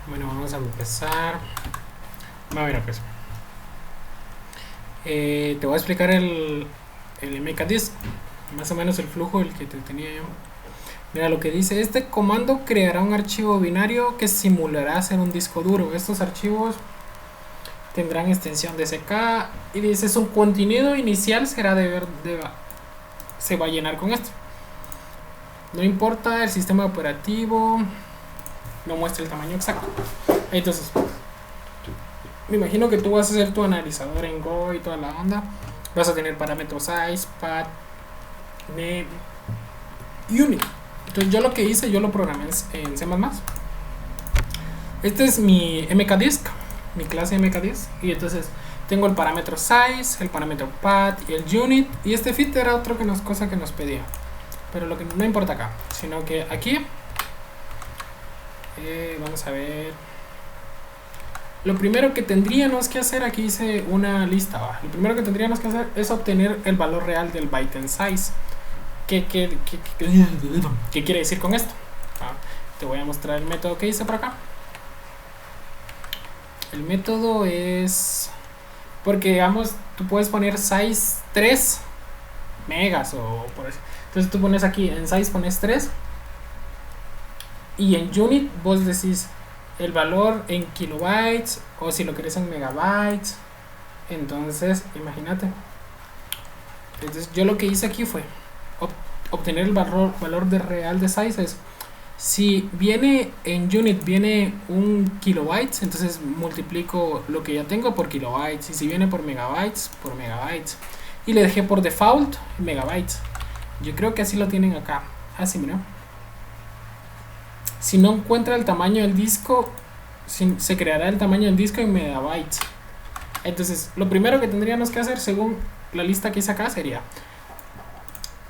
Bueno, vamos a empezar. Bueno, pues te voy a explicar el MKDisk, más o menos el flujo el que te tenía yo. Mira lo que dice: este comando creará un archivo binario que simulará ser un disco duro. Estos archivos tendrán extensión de SK y dice su contenido inicial será se va a llenar con esto. No importa el sistema operativo, no muestra el tamaño exacto. Entonces, me imagino que tú vas a hacer tu analizador en Go y toda la onda. Vas a tener parámetros size, path, name, unit. Entonces yo lo que hice, yo lo programé en C++. Este es mi MKDisk, mi clase MKDisk. Y entonces tengo el parámetro size, el parámetro path y el unit. Y este fit era otra cosa que nos pedía. Pero lo que no importa acá, sino que aquí vamos a ver. Lo primero que tendríamos que hacer, aquí hice una lista, ¿va? Lo primero que tendríamos que hacer es obtener el valor real del byte en size. ¿Qué quiere decir con esto? Te voy a mostrar el método que hice por acá. El método es... porque digamos, tú puedes poner size 3 megas o por eso. Entonces tú pones aquí, en size pones 3. Y en unit vos decís el valor en kilobytes o si lo querés en megabytes. Entonces, imagínate. Entonces yo lo que hice aquí fue obtener el valor de real de size. Es, si viene en unit viene un kilobytes, entonces multiplico lo que ya tengo por kilobytes. Y si viene por megabytes, por megabytes. Y le dejé por default megabytes. Yo creo que así lo tienen acá. Así, mira. Si no encuentra el tamaño del disco, se creará el tamaño del disco en megabytes. Entonces, lo primero que tendríamos que hacer, según la lista que hice acá, sería: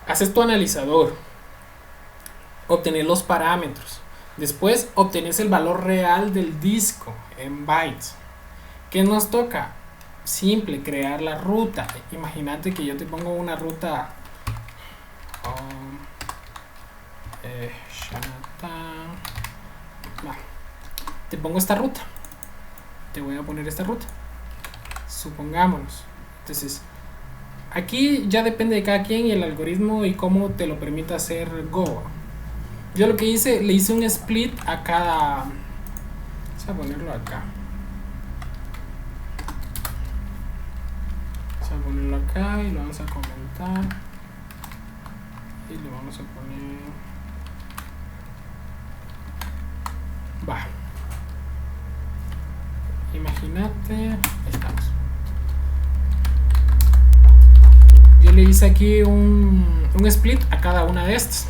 haces tu analizador, obtener los parámetros, después obtenés el valor real del disco en bytes. ¿Qué nos toca? Simple, crear la ruta. Imagínate que yo te pongo una ruta te pongo esta ruta, te voy a poner esta ruta, supongámonos. Entonces aquí ya depende de cada quien y el algoritmo y cómo te lo permite hacer Go. Yo lo que hice, le hice un split a cada... vamos a ponerlo acá, vamos a ponerlo acá y lo vamos a comentar y le vamos a poner... va, imagínate, ahí estamos. Yo le hice aquí un split a cada una de estas.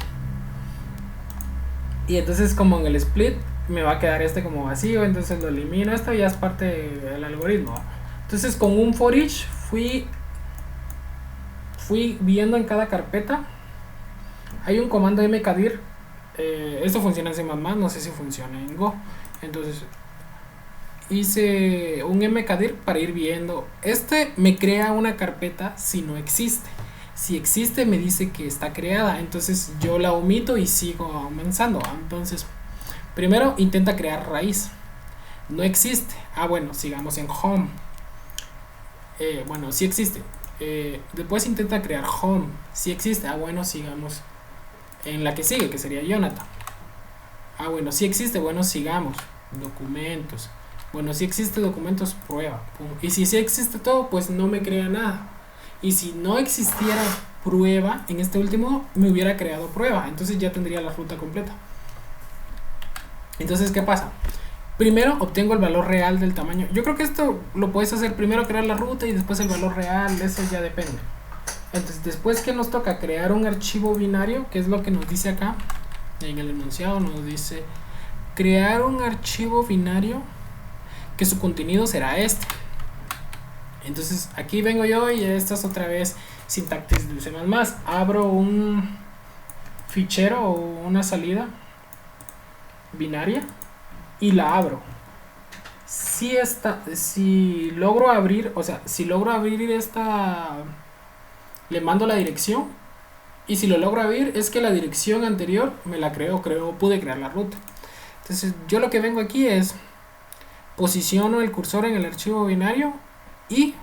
Y entonces como en el split me va a quedar este como vacío, entonces lo elimino. Esto ya es parte del algoritmo. Entonces con un for each fui viendo en cada carpeta. Hay un comando mkdir. Esto funciona en C++, no sé si funciona en Go. Entonces hice un mkdir para ir viendo. Este me crea una carpeta si no existe. Si existe me dice que está creada, entonces yo la omito y sigo avanzando. Entonces primero intenta crear raíz. No existe. Bueno, sigamos en home. Bueno, sí existe. Después intenta crear home. Sí existe. Bueno, sigamos en la que sigue, que sería Jonathan. Bueno, sí existe. Bueno, sigamos. Documentos. Bueno, si existe documentos, prueba. Y si sí existe todo, pues no me crea nada. Y si no existiera prueba, en este último me hubiera creado prueba. Entonces ya tendría la ruta completa. Entonces, ¿qué pasa? Primero obtengo el valor real del tamaño. Yo creo que esto lo puedes hacer primero, crear la ruta y después el valor real. Eso ya depende. Entonces, después que nos toca crear un archivo binario, que es lo que nos dice acá en el enunciado, nos dice crear un archivo binario que su contenido será este. Entonces aquí vengo yo y esta es otra vez sintaxis de C++. Abro un fichero o una salida binaria y la abro. Si logro abrir, o sea, si logro abrir esta, le mando la dirección. Y si lo logro abrir es que la dirección anterior me la pude crear la ruta. Entonces yo lo que vengo aquí es posiciono el cursor en el archivo binario y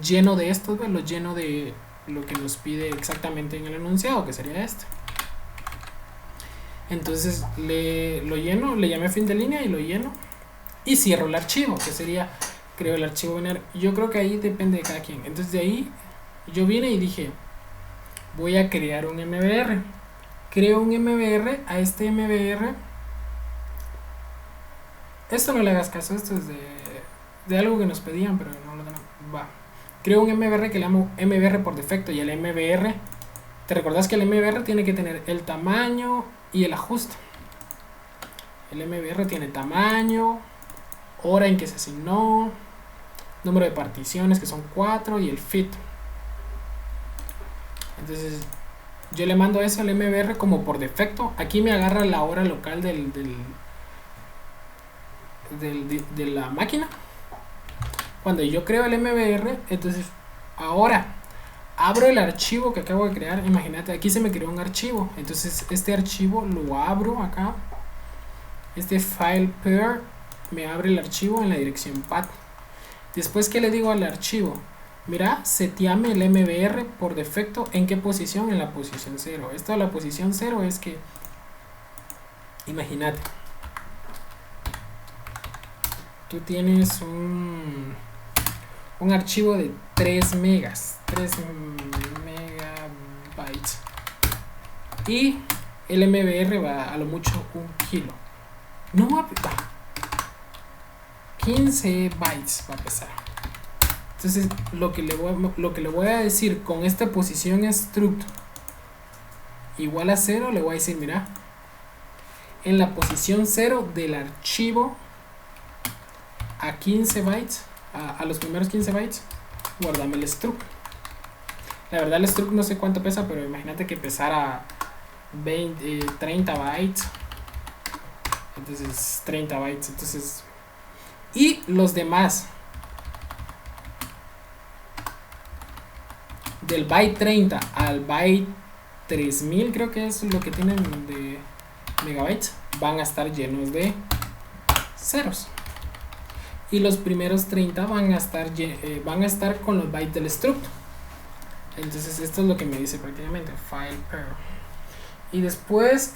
lleno de estos, lo lleno de lo que nos pide exactamente en el enunciado, que sería este. Entonces lo lleno, le llamé fin de línea y lo lleno y cierro el archivo, que sería, creo el archivo binario. Yo creo que ahí depende de cada quien. Entonces de ahí yo vine y dije, voy a crear un MBR. Creo un MBR. A este MBR, esto no le hagas caso, esto es de algo que nos pedían, pero no lo tenemos. Va. Creo un MBR que le llamo MBR por defecto, y el MBR, te recordás que el MBR tiene que tener el tamaño y el ajuste. El MBR tiene tamaño, hora en que se asignó, número de particiones que son 4 y el fit. Entonces yo le mando eso al MBR como por defecto. Aquí me agarra la hora local de la máquina. Cuando yo creo el MBR, entonces ahora abro el archivo que acabo de crear. Imagínate, aquí se me creó un archivo. Entonces este archivo lo abro acá. Este file pair me abre el archivo en la dirección path. Después, ¿qué le digo al archivo? Mira, seteame el MBR por defecto. ¿En qué posición? En la posición 0. Esto de la posición 0 es que, imagínate, tú tienes un archivo de 3 megas, 3 megabytes, y el MBR va a lo mucho 1 kilo. No va a pesar, 15 bytes va a pesar. Entonces lo que le voy a decir con esta posición struct igual a 0, le voy a decir, mira, en la posición 0 del archivo a 15 bytes, a los primeros 15 bytes, guardame el struct. La verdad el struct no sé cuánto pesa, pero imagínate que pesara 30 bytes. Entonces 30 bytes. Entonces, y los demás del byte 30 al byte 3000, creo que es lo que tienen de megabytes, van a estar llenos de ceros. Y los primeros 30 van a estar con los bytes del struct. Entonces esto es lo que me dice prácticamente file pair. Y después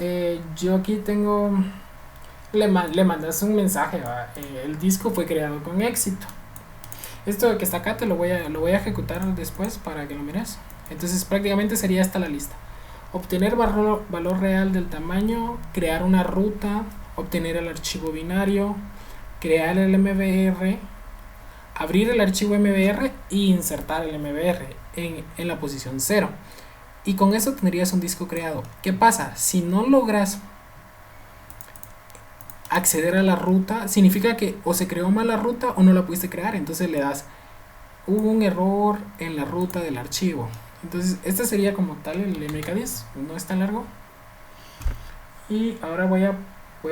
yo aquí tengo, le mandas un mensaje, el disco fue creado con éxito. Esto que está acá lo voy a ejecutar después para que lo mires. Entonces prácticamente sería esta la lista: obtener valor real del tamaño, crear una ruta, obtener el archivo binario, crear el MBR, abrir el archivo MBR e insertar el MBR en la posición 0. Y con eso tendrías un disco creado. ¿Qué pasa? Si no logras acceder a la ruta, significa que o se creó mal la ruta o no la pudiste crear. Entonces le das, hubo un error en la ruta del archivo. Entonces este sería como tal el MKDisk, no es tan largo. Y ahora voy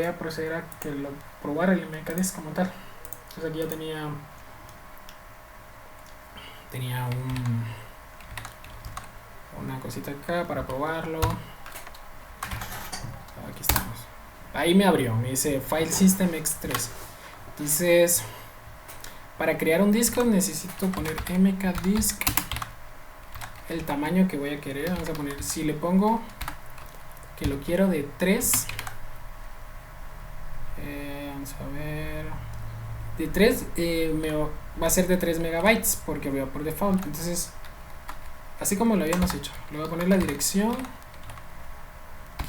a proceder a que probar el MKDisk como tal. Entonces aquí ya tenía una cosita acá para probarlo. Aquí estamos. Ahí me abrió, me dice File System X3. Entonces, para crear un disco necesito poner mkdisk, el tamaño que voy a querer. Vamos a poner, si le pongo que lo quiero de 3, vamos a ver, de 3, va a ser de 3 megabytes porque voy a por default. Entonces, así como lo habíamos hecho, le voy a poner la dirección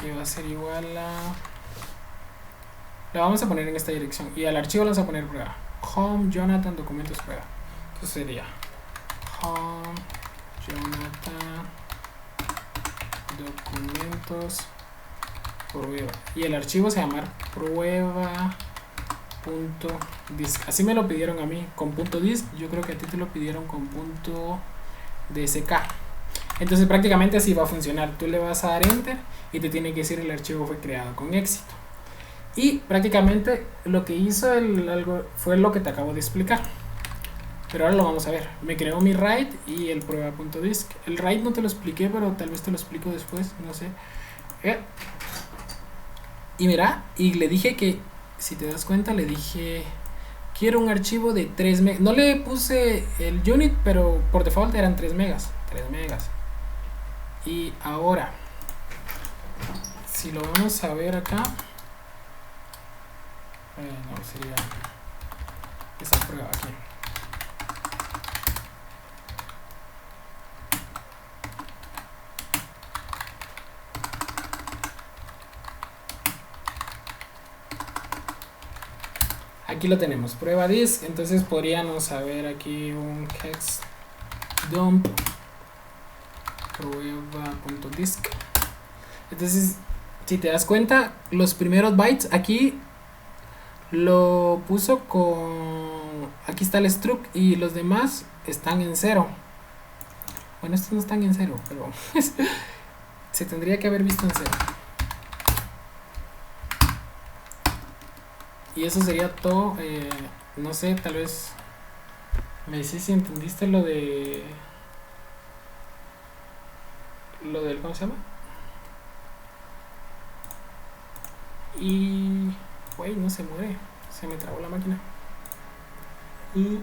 que va a ser igual a, la vamos a poner en esta dirección, y al archivo le vamos a poner prueba, home Jonathan documentos prueba. Entonces sería home Jonathan documentos prueba, y el archivo se llama prueba.disk. Así me lo pidieron a mí con .disk. Yo creo que a ti te lo pidieron con .dsk. Entonces prácticamente así va a funcionar. Tú le vas a dar enter y te tiene que decir el archivo fue creado con éxito. Y prácticamente lo que hizo algo fue lo que te acabo de explicar. Pero ahora lo vamos a ver. Me creó mi write y el prueba.disk. El write no te lo expliqué, pero tal vez te lo explico después, no sé. Y mira, y le dije que, si te das cuenta, le dije quiero un archivo de 3 megas. No le puse el unit, pero por default eran 3 megas. 3 megas. Y ahora, si lo vamos a ver acá, no, sería esa prueba aquí. Aquí lo tenemos, prueba disk. Entonces podríamos saber aquí un hex dump prueba.disk. Entonces, si te das cuenta, los primeros bytes aquí lo puso con... Aquí está el struct y los demás están en 0. Bueno, estos no están en 0, pero se tendría que haber visto en 0. Y eso sería todo. No sé, tal vez me decís si entendiste lo de... Lo del... ¿Cómo se llama? Y... Güey, no se mueve. Se me trabó la máquina. Y